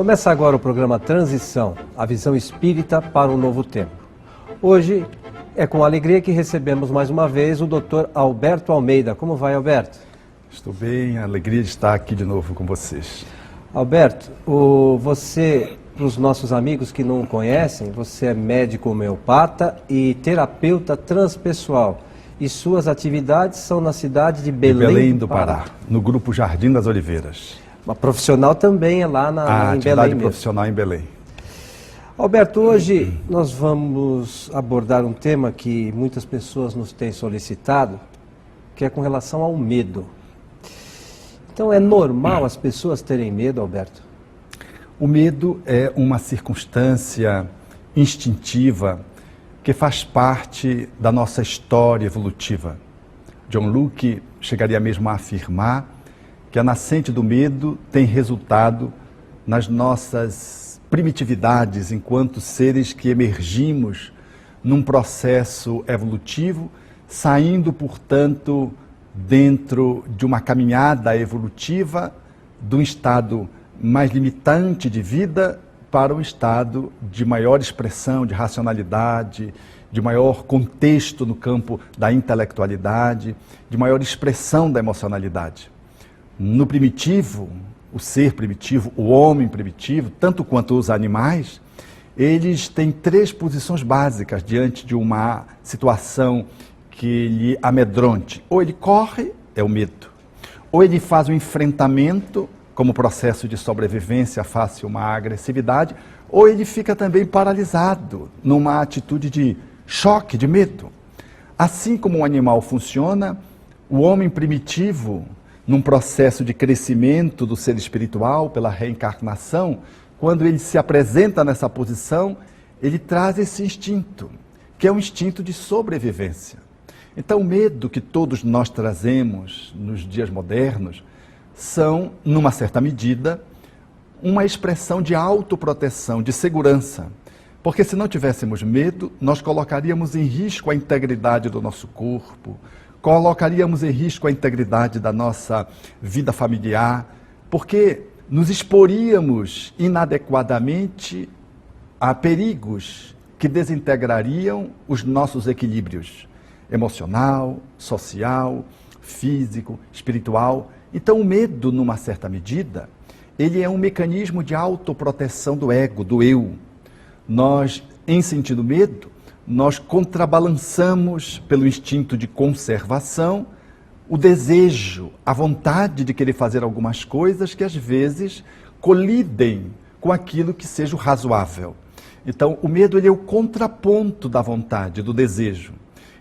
Começa agora o programa Transição, a visão espírita para um novo tempo. Hoje é com alegria que recebemos mais uma vez o Dr. Alberto Almeida. Como vai, Alberto? Estou bem, a alegria de estar aqui de novo com vocês. Alberto, você, para os nossos amigos que não conhecem, você é médico homeopata e terapeuta transpessoal. E suas atividades são na cidade de Belém do Pará, no grupo Jardim das Oliveiras. Uma profissional também é lá em Belém atividade profissional em Belém. Alberto, hoje nós vamos abordar um tema que muitas pessoas nos têm solicitado, que é com relação ao medo. Então, é normal as pessoas terem medo, Alberto? O medo é uma circunstância instintiva que faz parte da nossa história evolutiva. John Locke chegaria mesmo a afirmar que a nascente do medo tem resultado nas nossas primitividades enquanto seres que emergimos num processo evolutivo, saindo, portanto, dentro de uma caminhada evolutiva de um estado mais limitante de vida para um estado de maior expressão, de racionalidade, de maior contexto no campo da intelectualidade, de maior expressão da emocionalidade. No primitivo, o ser primitivo, o homem primitivo, tanto quanto os animais, eles têm três posições básicas diante de uma situação que lhe amedronte. Ou ele corre, é o medo. Ou ele faz um enfrentamento, como processo de sobrevivência face a uma agressividade, ou ele fica também paralisado numa atitude de choque, de medo. Assim como um animal funciona, o homem primitivo, num processo de crescimento do ser espiritual pela reencarnação, quando ele se apresenta nessa posição, ele traz esse instinto, que é um instinto de sobrevivência. Então, o medo que todos nós trazemos nos dias modernos são, numa certa medida, uma expressão de autoproteção, de segurança. Porque se não tivéssemos medo, nós colocaríamos em risco a integridade do nosso corpo, colocaríamos em risco a integridade da nossa vida familiar, porque nos exporíamos inadequadamente a perigos que desintegrariam os nossos equilíbrios emocional, social, físico, espiritual. Então, o medo, numa certa medida, ele é um mecanismo de autoproteção do ego, do eu. Nós, em sentindo medo, nós contrabalançamos pelo instinto de conservação o desejo, a vontade de querer fazer algumas coisas que às vezes colidem com aquilo que seja o razoável. Então, o medo ele é o contraponto da vontade, do desejo.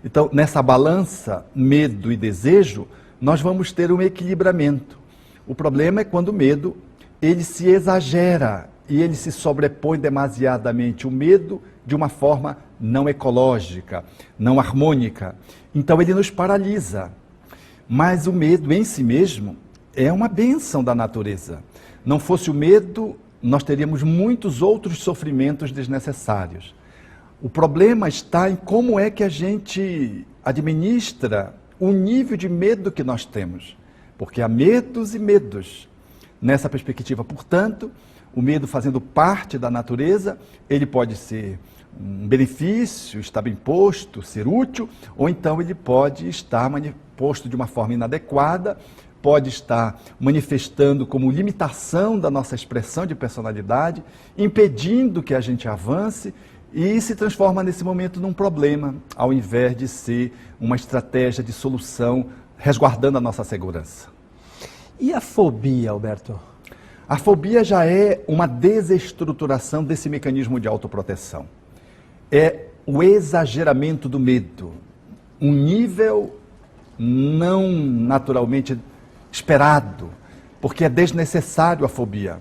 Então, nessa balança, medo e desejo, nós vamos ter um equilibramento. O problema é quando o medo ele se exagera e ele se sobrepõe demasiadamente. O medo de uma forma não ecológica, não harmônica. Então ele nos paralisa. Mas o medo em si mesmo é uma bênção da natureza. Não fosse o medo, nós teríamos muitos outros sofrimentos desnecessários. O problema está em como é que a gente administra o nível de medo que nós temos. Porque há medos e medos. Nessa perspectiva, portanto, o medo fazendo parte da natureza, ele pode ser um benefício, estar bem posto, ser útil, ou então ele pode estar posto de uma forma inadequada, pode estar manifestando como limitação da nossa expressão de personalidade, impedindo que a gente avance e se transforma nesse momento num problema, ao invés de ser uma estratégia de solução resguardando a nossa segurança. E a fobia, Alberto? A fobia já é uma desestruturação desse mecanismo de autoproteção. É o exageramento do medo, um nível não naturalmente esperado, porque é desnecessário a fobia.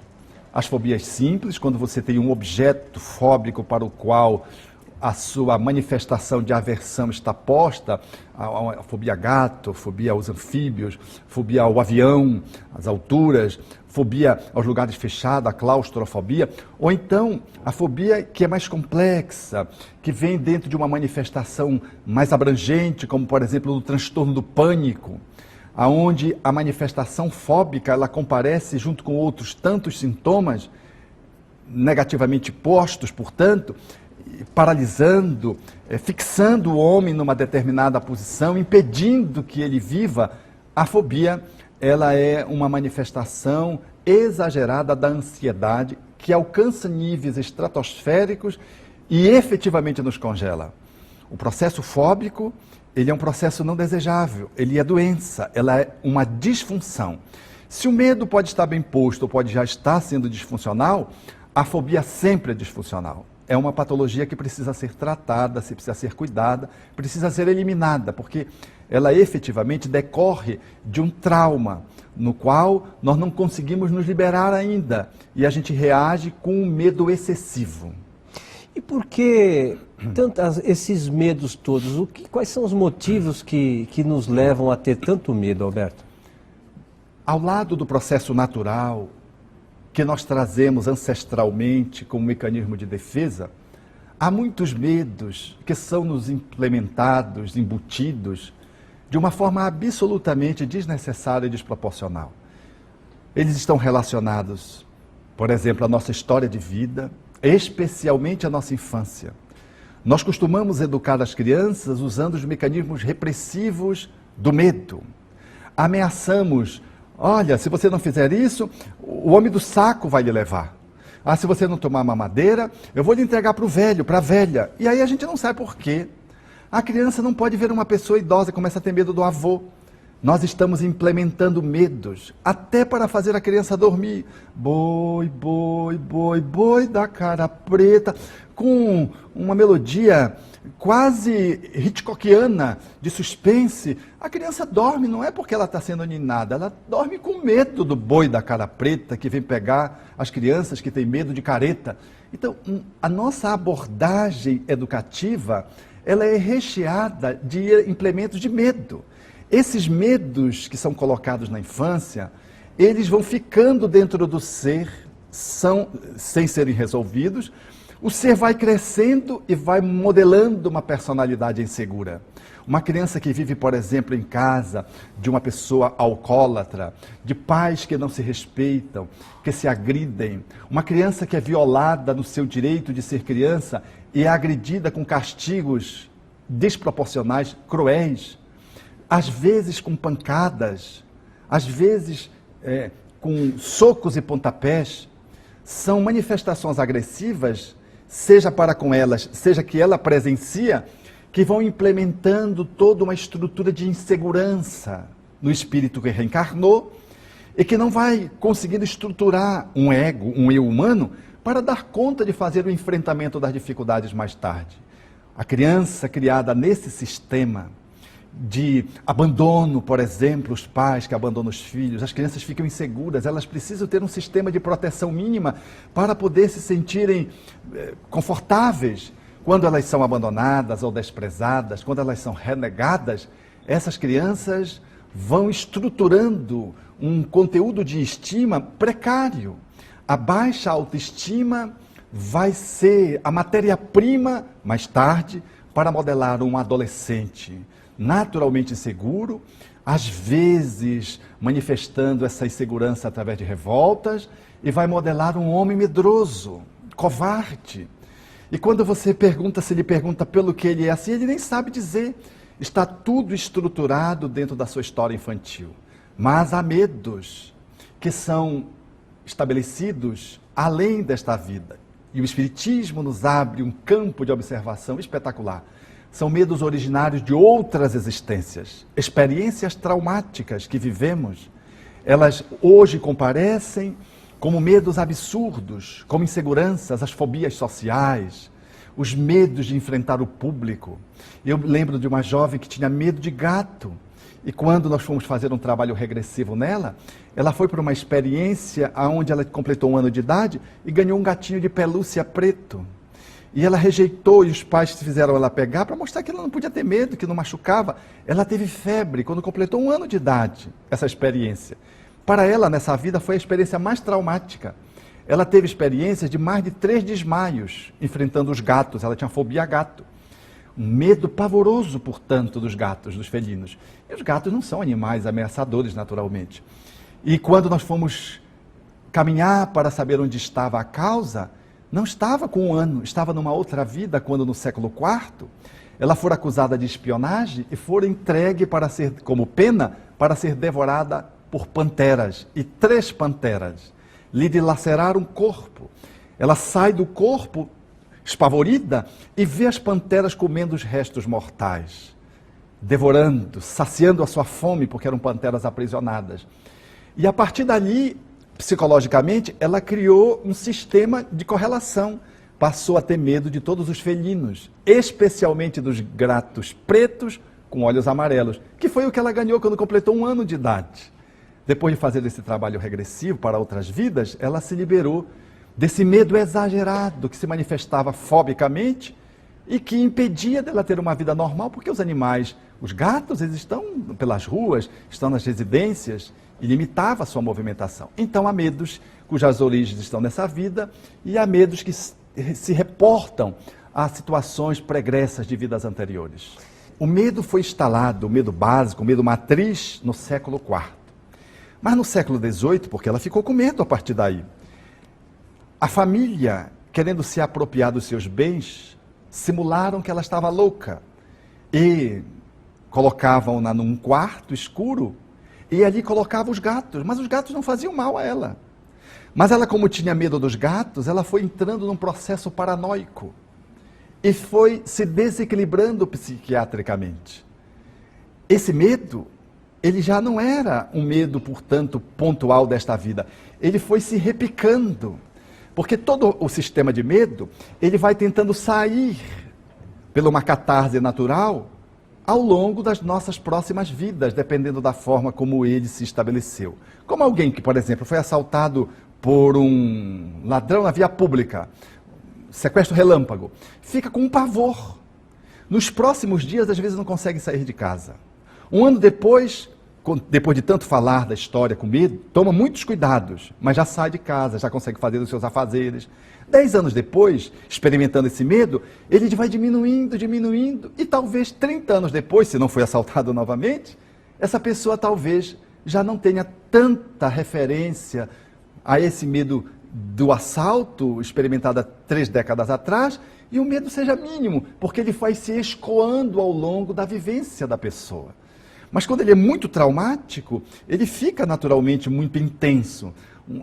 As fobias simples, quando você tem um objeto fóbico para o qual a sua manifestação de aversão está posta, a fobia a gato, a fobia aos anfíbios, fobia ao avião, às alturas, fobia aos lugares fechados, a claustrofobia, ou então a fobia que é mais complexa, que vem dentro de uma manifestação mais abrangente, como por exemplo o transtorno do pânico, aonde a manifestação fóbica ela comparece junto com outros tantos sintomas negativamente postos, portanto, paralisando, fixando o homem numa determinada posição, impedindo que ele viva. A fobia, ela é uma manifestação exagerada da ansiedade que alcança níveis estratosféricos e efetivamente nos congela. O processo fóbico, ele é um processo não desejável, ele é doença, ela é uma disfunção. Se o medo pode estar bem posto ou pode já estar sendo disfuncional, a fobia sempre é disfuncional. É uma patologia que precisa ser tratada, precisa ser cuidada, precisa ser eliminada, porque ela efetivamente decorre de um trauma no qual nós não conseguimos nos liberar ainda e a gente reage com um medo excessivo. E por que esses medos todos? Quais são os motivos que nos levam a ter tanto medo, Alberto? Ao lado do processo natural que nós trazemos ancestralmente como mecanismo de defesa, há muitos medos que são nos implementados, embutidos, de uma forma absolutamente desnecessária e desproporcional. Eles estão relacionados, por exemplo, à nossa história de vida, especialmente à nossa infância. Nós costumamos educar as crianças usando os mecanismos repressivos do medo. Ameaçamos: olha, se você não fizer isso, o homem do saco vai lhe levar. Ah, se você não tomar mamadeira, eu vou lhe entregar para o velho, para a velha. E aí a gente não sabe por quê. A criança não pode ver uma pessoa idosa e começa a ter medo do avô. Nós estamos implementando medos, até para fazer a criança dormir. Boi, boi, boi, boi da cara preta, com uma melodia quase hitchcockiana, de suspense. A criança dorme, não é porque ela está sendo ninada, ela dorme com medo do boi da cara preta, que vem pegar as crianças que têm medo de careta. Então, a nossa abordagem educativa, ela é recheada de implementos de medo. Esses medos que são colocados na infância, eles vão ficando dentro do ser, sem serem resolvidos. O ser vai crescendo e vai modelando uma personalidade insegura. Uma criança que vive, por exemplo, em casa de uma pessoa alcoólatra, de pais que não se respeitam, que se agridem. Uma criança que é violada no seu direito de ser criança e é agredida com castigos desproporcionais, cruéis. Às vezes com pancadas, às vezes com socos e pontapés. São manifestações agressivas, seja para com elas, seja que ela presencia, que vão implementando toda uma estrutura de insegurança no espírito que reencarnou e que não vai conseguindo estruturar um ego, um eu humano, para dar conta de fazer o enfrentamento das dificuldades mais tarde. A criança criada nesse sistema de abandono, por exemplo, os pais que abandonam os filhos, as crianças ficam inseguras, elas precisam ter um sistema de proteção mínima para poder se sentirem confortáveis. Quando elas são abandonadas ou desprezadas, quando elas são renegadas, essas crianças vão estruturando um conteúdo de estima precário. A baixa autoestima vai ser a matéria-prima, mais tarde, para modelar um adolescente naturalmente inseguro, às vezes manifestando essa insegurança através de revoltas, e vai modelar um homem medroso, covarde. E quando você pergunta, se ele pergunta pelo que ele é assim, ele nem sabe dizer. Está tudo estruturado dentro da sua história infantil. Mas há medos que são estabelecidos além desta vida. E o Espiritismo nos abre um campo de observação espetacular. São medos originários de outras existências, experiências traumáticas que vivemos. Elas hoje comparecem como medos absurdos, como inseguranças, as fobias sociais, os medos de enfrentar o público. Eu lembro de uma jovem que tinha medo de gato. E quando nós fomos fazer um trabalho regressivo nela, ela foi para uma experiência onde ela completou 1 ano de idade e ganhou um gatinho de pelúcia preto. E ela rejeitou, e os pais fizeram ela pegar para mostrar que ela não podia ter medo, que não machucava. Ela teve febre quando completou 1 ano de idade, essa experiência. Para ela, nessa vida, foi a experiência mais traumática. Ela teve experiências de mais de 3 desmaios, enfrentando os gatos. Ela tinha fobia a gato. Um medo pavoroso, portanto, dos gatos, dos felinos. E os gatos não são animais ameaçadores, naturalmente. E quando nós fomos caminhar para saber onde estava a causa, não estava com 1 ano, estava numa outra vida, quando no século IV, ela fora acusada de espionagem e fora entregue para ser, como pena, para ser devorada por panteras. E 3 panteras lhe dilaceraram o corpo. Ela sai do corpo espavorida e vê as panteras comendo os restos mortais, devorando, saciando a sua fome, porque eram panteras aprisionadas. E a partir dali, psicologicamente, ela criou um sistema de correlação. Passou a ter medo de todos os felinos, especialmente dos gatos pretos com olhos amarelos, que foi o que ela ganhou quando completou 1 ano de idade. Depois de fazer esse trabalho regressivo para outras vidas, ela se liberou desse medo exagerado que se manifestava fobicamente e que impedia dela ter uma vida normal, porque os animais, os gatos, eles estão pelas ruas, estão nas residências e limitava a sua movimentação. Então há medos cujas origens estão nessa vida e há medos que se reportam a situações pregressas de vidas anteriores. O medo foi instalado, o medo básico, o medo matriz, no século IV. Mas no século XVIII, porque ela ficou com medo a partir daí, a família, querendo se apropriar dos seus bens, simularam que ela estava louca e colocavam-na num quarto escuro e ali colocavam os gatos, mas os gatos não faziam mal a ela. Mas ela, como tinha medo dos gatos, ela foi entrando num processo paranoico e foi se desequilibrando psiquiatricamente. Esse medo, ele já não era um medo, portanto, pontual desta vida. Ele foi se repicando, porque todo o sistema de medo, ele vai tentando sair pela uma catarse natural ao longo das nossas próximas vidas, dependendo da forma como ele se estabeleceu. Como alguém que, por exemplo, foi assaltado por um ladrão na via pública, sequestro relâmpago, fica com um pavor. Nos próximos dias, às vezes, não consegue sair de casa. 1 ano depois de tanto falar da história com medo, toma muitos cuidados, mas já sai de casa, já consegue fazer os seus afazeres. 10 anos depois, experimentando esse medo, ele vai diminuindo, e talvez 30 anos depois, se não foi assaltado novamente, essa pessoa talvez já não tenha tanta referência a esse medo do assalto experimentado há 3 décadas atrás, e o medo seja mínimo, porque ele vai se escoando ao longo da vivência da pessoa. Mas quando ele é muito traumático, ele fica naturalmente muito intenso.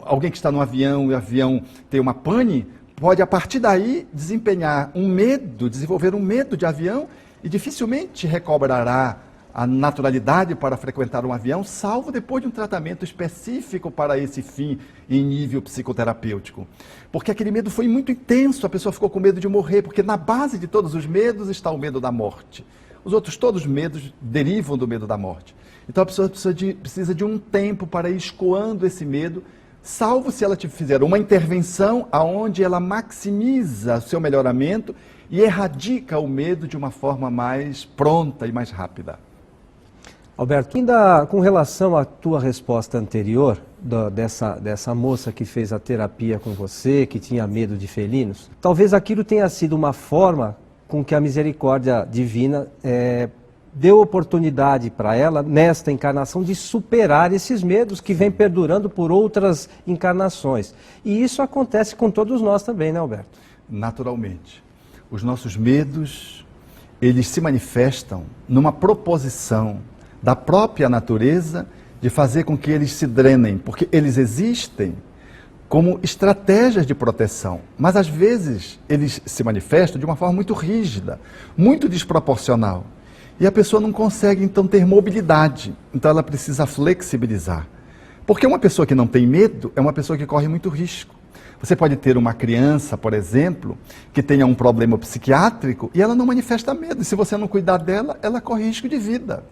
Alguém que está no avião e o avião tem uma pane, pode a partir daí desempenhar um medo, desenvolver um medo de avião e dificilmente recobrará a naturalidade para frequentar um avião, salvo depois de um tratamento específico para esse fim em nível psicoterapêutico. Porque aquele medo foi muito intenso, a pessoa ficou com medo de morrer, porque na base de todos os medos está o medo da morte. Os outros todos os medos derivam do medo da morte. Então a pessoa precisa de um tempo para ir escoando esse medo, salvo se ela fizer uma intervenção onde ela maximiza o seu melhoramento e erradica o medo de uma forma mais pronta e mais rápida. Alberto, ainda com relação à tua resposta anterior, dessa moça que fez a terapia com você, que tinha medo de felinos, talvez aquilo tenha sido uma forma com que a misericórdia divina deu oportunidade para ela, nesta encarnação, de superar esses medos que vêm perdurando por outras encarnações. E isso acontece com todos nós também, né, Alberto? Naturalmente. Os nossos medos, eles se manifestam numa proposição da própria natureza de fazer com que eles se drenem, porque eles existem como estratégias de proteção, mas às vezes eles se manifestam de uma forma muito rígida, muito desproporcional, e a pessoa não consegue então ter mobilidade, então ela precisa flexibilizar, porque uma pessoa que não tem medo é uma pessoa que corre muito risco. Você pode ter uma criança, por exemplo, que tenha um problema psiquiátrico e ela não manifesta medo, e se você não cuidar dela, ela corre risco de vida.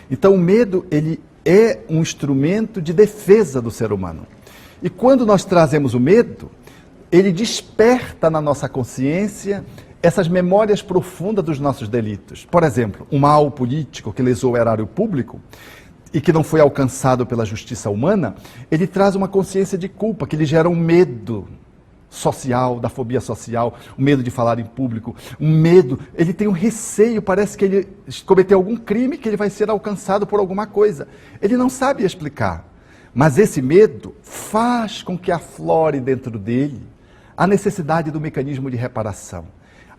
Então o medo, ele é um instrumento de defesa do ser humano. E quando nós trazemos o medo, ele desperta na nossa consciência essas memórias profundas dos nossos delitos. Por exemplo, um mal político que lesou o erário público e que não foi alcançado pela justiça humana, ele traz uma consciência de culpa, que lhe gera um medo social, da fobia social, o medo de falar em público, um medo, ele tem um receio, parece que ele cometeu algum crime, que ele vai ser alcançado por alguma coisa. Ele não sabe explicar, mas esse medo faz com que aflore dentro dele a necessidade do mecanismo de reparação.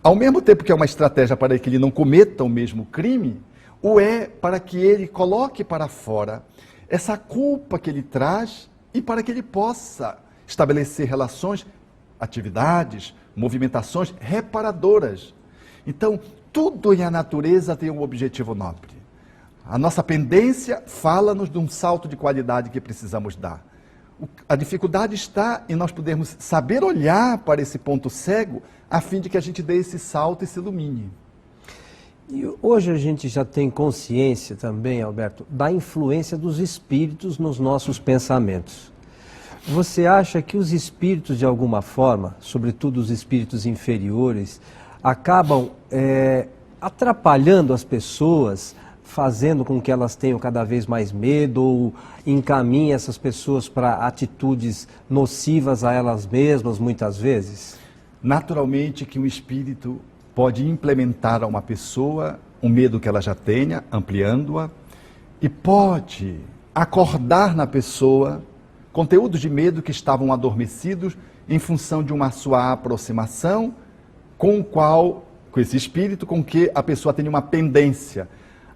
Ao mesmo tempo que é uma estratégia para que ele não cometa o mesmo crime, o é para que ele coloque para fora essa culpa que ele traz e para que ele possa estabelecer relações, atividades, movimentações reparadoras. Então, tudo em a natureza tem um objetivo nobre. A nossa pendência fala-nos de um salto de qualidade que precisamos dar. A dificuldade está em nós podermos saber olhar para esse ponto cego a fim de que a gente dê esse salto e se ilumine. E hoje a gente já tem consciência também, Alberto, da influência dos espíritos nos nossos pensamentos. Você acha que os espíritos, de alguma forma, sobretudo os espíritos inferiores, acabam atrapalhando as pessoas, fazendo com que elas tenham cada vez mais medo ou encaminhem essas pessoas para atitudes nocivas a elas mesmas, muitas vezes? Naturalmente que um espírito pode implementar a uma pessoa um medo que ela já tenha, ampliando-a, e pode acordar na pessoa conteúdos de medo que estavam adormecidos em função de uma sua aproximação com esse espírito com que a pessoa tem uma pendência.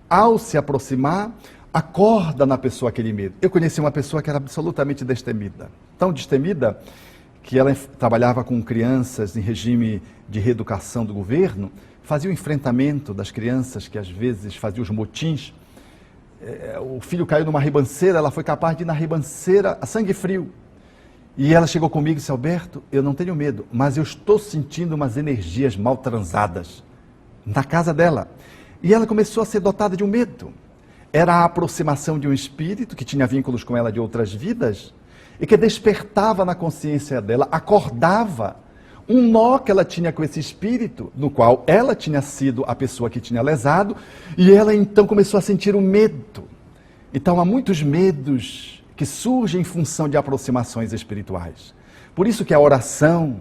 Ao se aproximar, acorda na pessoa aquele medo. Eu conheci uma pessoa que era absolutamente destemida, tão destemida que ela trabalhava com crianças em regime de reeducação do governo, fazia o enfrentamento das crianças que às vezes faziam os motins. O filho caiu numa ribanceira, ela foi capaz de ir na ribanceira a sangue frio. E ela chegou comigo e disse: Alberto, eu não tenho medo, mas eu estou sentindo umas energias mal transadas na casa dela. E ela começou a ser dotada de um medo. Era a aproximação de um espírito que tinha vínculos com ela de outras vidas e que despertava na consciência dela, acordava um nó que ela tinha com esse espírito, no qual ela tinha sido a pessoa que tinha lesado, e ela então começou a sentir o medo. Então há muitos medos que surgem em função de aproximações espirituais. Por isso que a oração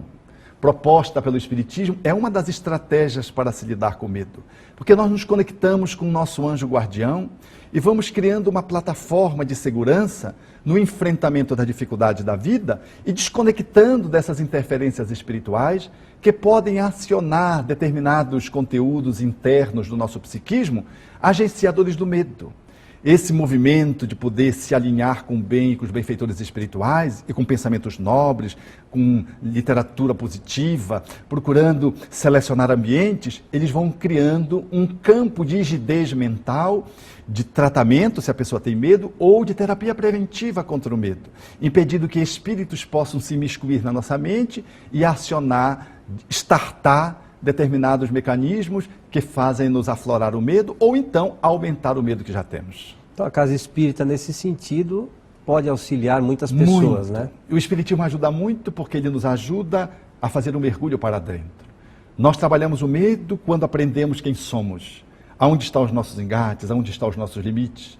proposta pelo Espiritismo é uma das estratégias para se lidar com o medo. Porque nós nos conectamos com o nosso anjo guardião e vamos criando uma plataforma de segurança no enfrentamento da dificuldade da vida e desconectando dessas interferências espirituais que podem acionar determinados conteúdos internos do nosso psiquismo, agenciadores do medo. Esse movimento de poder se alinhar com o bem e com os benfeitores espirituais e com pensamentos nobres, com literatura positiva, procurando selecionar ambientes, eles vão criando um campo de rigidez mental, de tratamento, se a pessoa tem medo, ou de terapia preventiva contra o medo, impedindo que espíritos possam se imiscuir na nossa mente e acionar, startar determinados mecanismos que fazem nos aflorar o medo ou então aumentar o medo que já temos. Então a casa espírita, nesse sentido, pode auxiliar muitas pessoas, né? O Espiritismo ajuda muito porque ele nos ajuda a fazer um mergulho para dentro. Nós trabalhamos o medo quando aprendemos quem somos, aonde estão os nossos engates, aonde estão os nossos limites.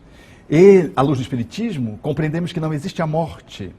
E, à luz do Espiritismo, compreendemos que não existe a morte,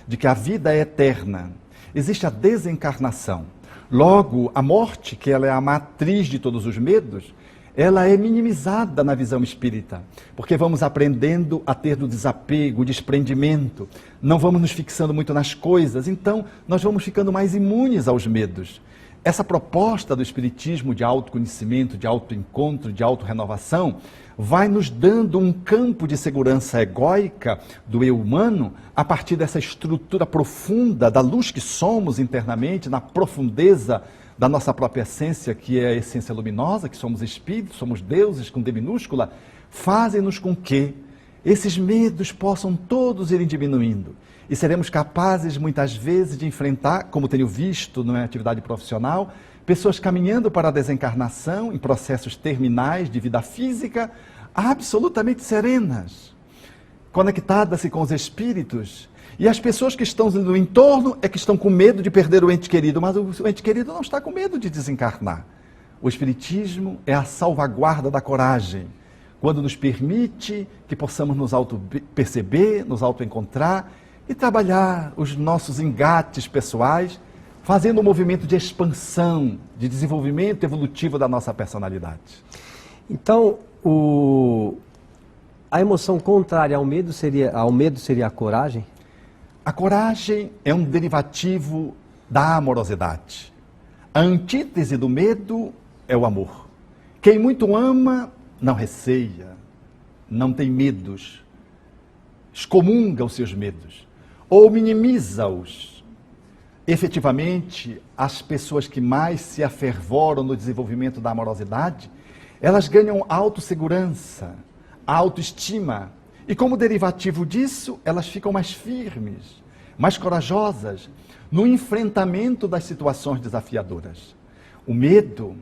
de que a vida é eterna. Existe a desencarnação. Logo, a morte, que ela é a matriz de todos os medos, ela é minimizada na visão espírita, porque vamos aprendendo a ter do desapego, o desprendimento, não vamos nos fixando muito nas coisas, então nós vamos ficando mais imunes aos medos. Essa proposta do Espiritismo de autoconhecimento, de autoencontro, de autorrenovação, vai nos dando um campo de segurança egóica do eu humano a partir dessa estrutura profunda da luz que somos internamente, na profundeza da nossa própria essência, que é a essência luminosa, que somos espíritos, somos deuses com D minúscula, fazem-nos com que esses medos possam todos irem diminuindo. E seremos capazes, muitas vezes, de enfrentar, como tenho visto na atividade profissional, pessoas caminhando para a desencarnação, em processos terminais de vida física, absolutamente serenas, conectadas com os espíritos. E as pessoas que estão no entorno é que estão com medo de perder o ente querido, mas o ente querido não está com medo de desencarnar. O Espiritismo é a salvaguarda da coragem, quando nos permite que possamos nos auto-perceber, nos auto-encontrar e trabalhar os nossos engates pessoais, fazendo um movimento de expansão, de desenvolvimento evolutivo da nossa personalidade. Então, a emoção contrária ao medo seria a coragem? A coragem é um derivativo da amorosidade. A antítese do medo é o amor. Quem muito ama, não receia, não tem medos, excomunga os seus medos, ou minimiza-os. Efetivamente, as pessoas que mais se afervoram no desenvolvimento da amorosidade, elas ganham autossegurança, autoestima, e como derivativo disso, elas ficam mais firmes, mais corajosas no enfrentamento das situações desafiadoras. O medo,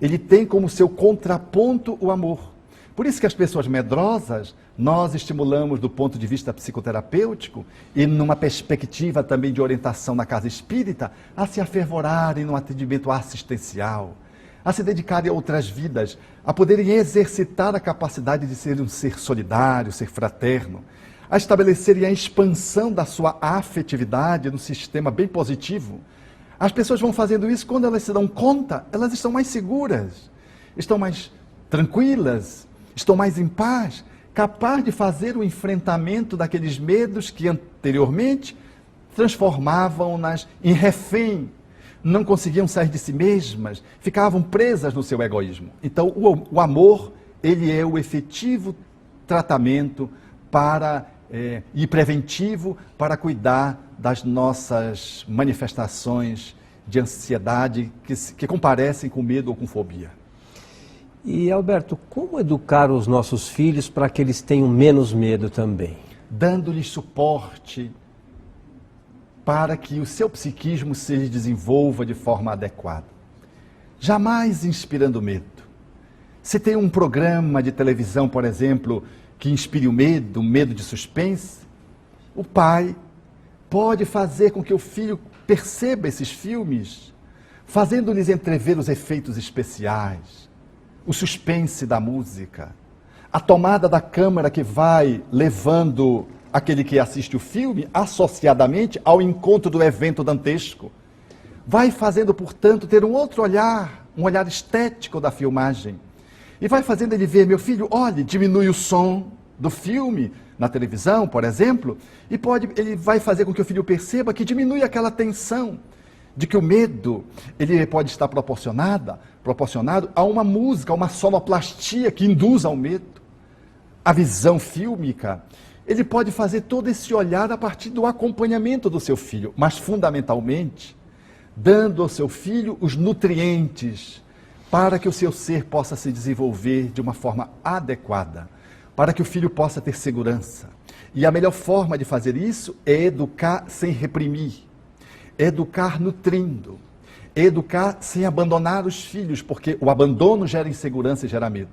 ele tem como seu contraponto o amor. Por isso que as pessoas medrosas, nós estimulamos do ponto de vista psicoterapêutico e numa perspectiva também de orientação na casa espírita, a se afervorarem no atendimento assistencial, a se dedicarem a outras vidas, a poderem exercitar a capacidade de ser um ser solidário, ser fraterno, a estabelecerem a expansão da sua afetividade no sistema bem positivo. As pessoas vão fazendo isso, quando elas se dão conta, elas estão mais seguras, estão mais tranquilas, estão mais em paz, capaz de fazer o enfrentamento daqueles medos que anteriormente transformavam-nas em refém, não conseguiam sair de si mesmas, ficavam presas no seu egoísmo. Então, o amor, ele é o efetivo tratamento e preventivo para cuidar das nossas manifestações de ansiedade que comparecem com medo ou com fobia. E, Alberto, como educar os nossos filhos para que eles tenham menos medo também? Dando-lhes suporte para que o seu psiquismo se desenvolva de forma adequada. Jamais inspirando medo. Se tem um programa de televisão, por exemplo, que inspire o medo de suspense, o pai pode fazer com que o filho perceba esses filmes, fazendo-lhes entrever os efeitos especiais, o suspense da música, a tomada da câmera que vai levando aquele que assiste o filme associadamente ao encontro do evento dantesco. Vai fazendo, portanto, ter um outro olhar, um olhar estético da filmagem. E vai fazendo ele ver, meu filho, olhe, diminui o som do filme na televisão, por exemplo, e ele vai fazer com que o filho perceba que diminui aquela tensão, de que o medo ele pode estar proporcionado a uma música, a uma sonoplastia que induz ao medo. A visão fílmica, ele pode fazer todo esse olhar a partir do acompanhamento do seu filho, mas fundamentalmente, dando ao seu filho os nutrientes para que o seu ser possa se desenvolver de uma forma adequada, para que o filho possa ter segurança. E a melhor forma de fazer isso é educar sem reprimir, educar nutrindo, educar sem abandonar os filhos, porque o abandono gera insegurança e gera medo.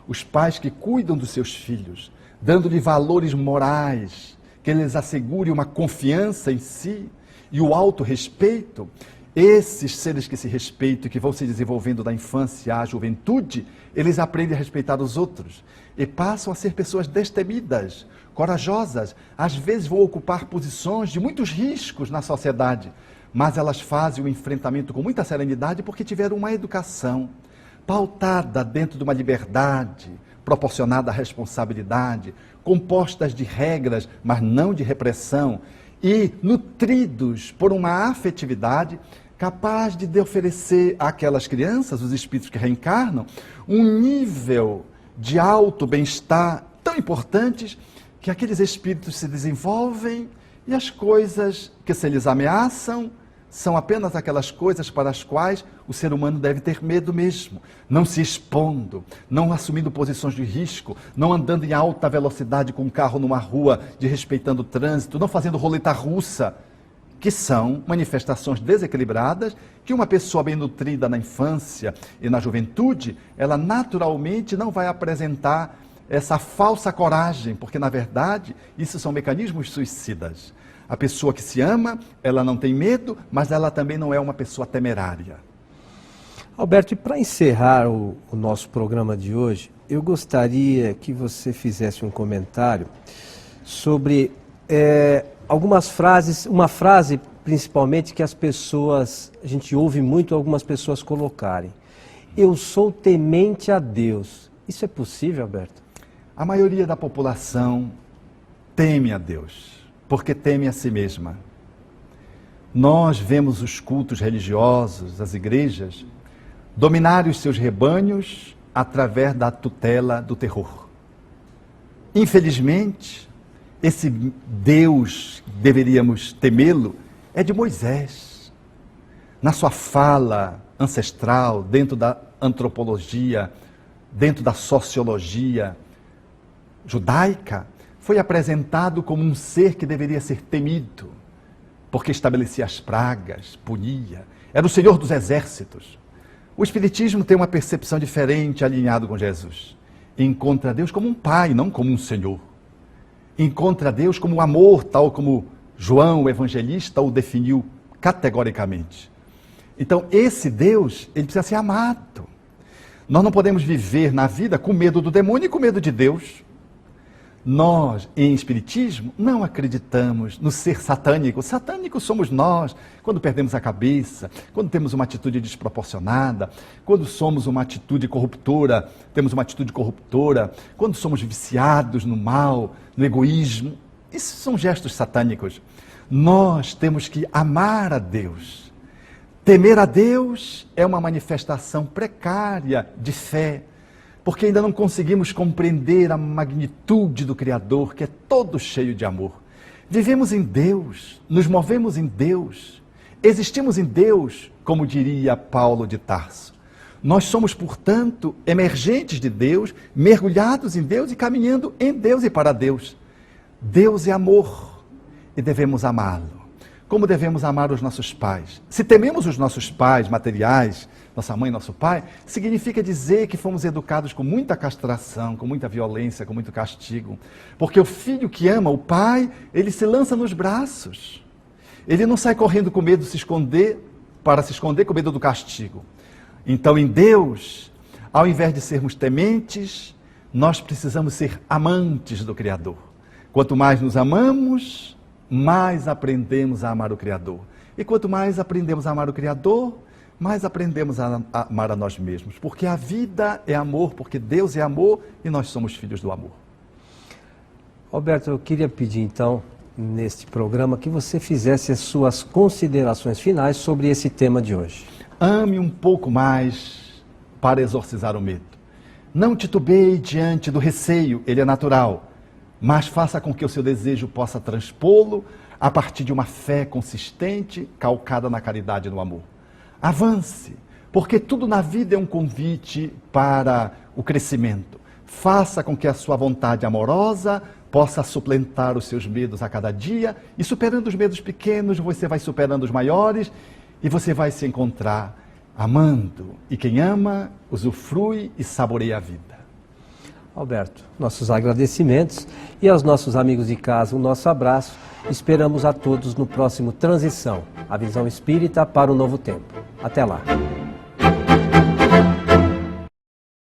Os pais que cuidam dos seus filhos, dando-lhe valores morais, que lhes assegure uma confiança em si e o autorrespeito, esses seres que se respeitam e que vão se desenvolvendo da infância à juventude, eles aprendem a respeitar os outros e passam a ser pessoas destemidas, corajosas, às vezes vão ocupar posições de muitos riscos na sociedade, mas elas fazem o enfrentamento com muita serenidade porque tiveram uma educação pautada dentro de uma liberdade, proporcionada à responsabilidade, compostas de regras, mas não de repressão, e nutridos por uma afetividade capaz de oferecer àquelas crianças, os espíritos que reencarnam, um nível de alto bem-estar tão importantes que aqueles espíritos se desenvolvem e as coisas que se lhes ameaçam são apenas aquelas coisas para as quais o ser humano deve ter medo mesmo, não se expondo, não assumindo posições de risco, não andando em alta velocidade com um carro numa rua, desrespeitando o trânsito, não fazendo roleta russa, que são manifestações desequilibradas que uma pessoa bem nutrida na infância e na juventude, ela naturalmente não vai apresentar essa falsa coragem, porque na verdade isso são mecanismos suicidas. A pessoa que se ama, ela não tem medo, mas ela também não é uma pessoa temerária. Alberto, e para encerrar o nosso programa de hoje, eu gostaria que você fizesse um comentário sobre algumas frases, uma frase principalmente que as pessoas, a gente ouve muito algumas pessoas colocarem. Eu sou temente a Deus. Isso é possível, Alberto? A maioria da população teme a Deus, porque teme a si mesma. nós vemos os cultos religiosos, as igrejas, dominarem os seus rebanhos através da tutela do terror. Infelizmente, esse Deus, deveríamos temê-lo, é de Moisés. Na sua fala ancestral, dentro da antropologia, dentro da sociologia judaica, foi apresentado como um ser que deveria ser temido, porque estabelecia as pragas, punia, era o Senhor dos exércitos. O Espiritismo tem uma percepção diferente, alinhado com Jesus. Encontra Deus como um pai, não como um Senhor. Encontra Deus como um amor, tal como João, o evangelista, o definiu categoricamente. Então, esse Deus, ele precisa ser amado. Nós não podemos viver na vida com medo do demônio e com medo de Deus. Nós, em Espiritismo, não acreditamos no ser satânico. Satânicos somos nós, quando perdemos a cabeça, quando temos uma atitude desproporcionada, quando somos uma atitude corruptora, temos uma atitude corruptora, quando somos viciados no mal, no egoísmo. Esses são gestos satânicos. Nós temos que amar a Deus. Temer a Deus é uma manifestação precária de fé, porque ainda não conseguimos compreender a magnitude do Criador, que é todo cheio de amor. Vivemos em Deus, nos movemos em Deus, existimos em Deus, como diria Paulo de Tarso. Nós somos, portanto, emergentes de Deus, mergulhados em Deus e caminhando em Deus e para Deus. Deus é amor e devemos amá-lo. Como devemos amar os nossos pais? Se tememos os nossos pais materiais, nossa mãe e nosso pai, significa dizer que fomos educados com muita castração, com muita violência, com muito castigo. Porque o filho que ama o pai, ele se lança nos braços. Ele não sai correndo com medo de se esconder, para se esconder com medo do castigo. Então, em Deus, ao invés de sermos tementes, nós precisamos ser amantes do Criador. Quanto mais nos amamos, mais aprendemos a amar o Criador. E quanto mais aprendemos a amar o Criador, mais aprendemos a amar a nós mesmos. Porque a vida é amor, porque Deus é amor e nós somos filhos do amor. Roberto, eu queria pedir então, neste programa, que você fizesse as suas considerações finais sobre esse tema de hoje. Ame um pouco mais para exorcizar o medo. Não titubeie diante do receio, ele é natural. Mas faça com que o seu desejo possa transpô-lo a partir de uma fé consistente, calcada na caridade e no amor. Avance, porque tudo na vida é um convite para o crescimento. Faça com que a sua vontade amorosa possa suplantar os seus medos a cada dia, e superando os medos pequenos, você vai superando os maiores, e você vai se encontrar amando. E quem ama, usufrui e saboreia a vida. Alberto, nossos agradecimentos e aos nossos amigos de casa, o nosso abraço. Esperamos a todos no próximo Transição, a visão espírita para o novo tempo. Até lá.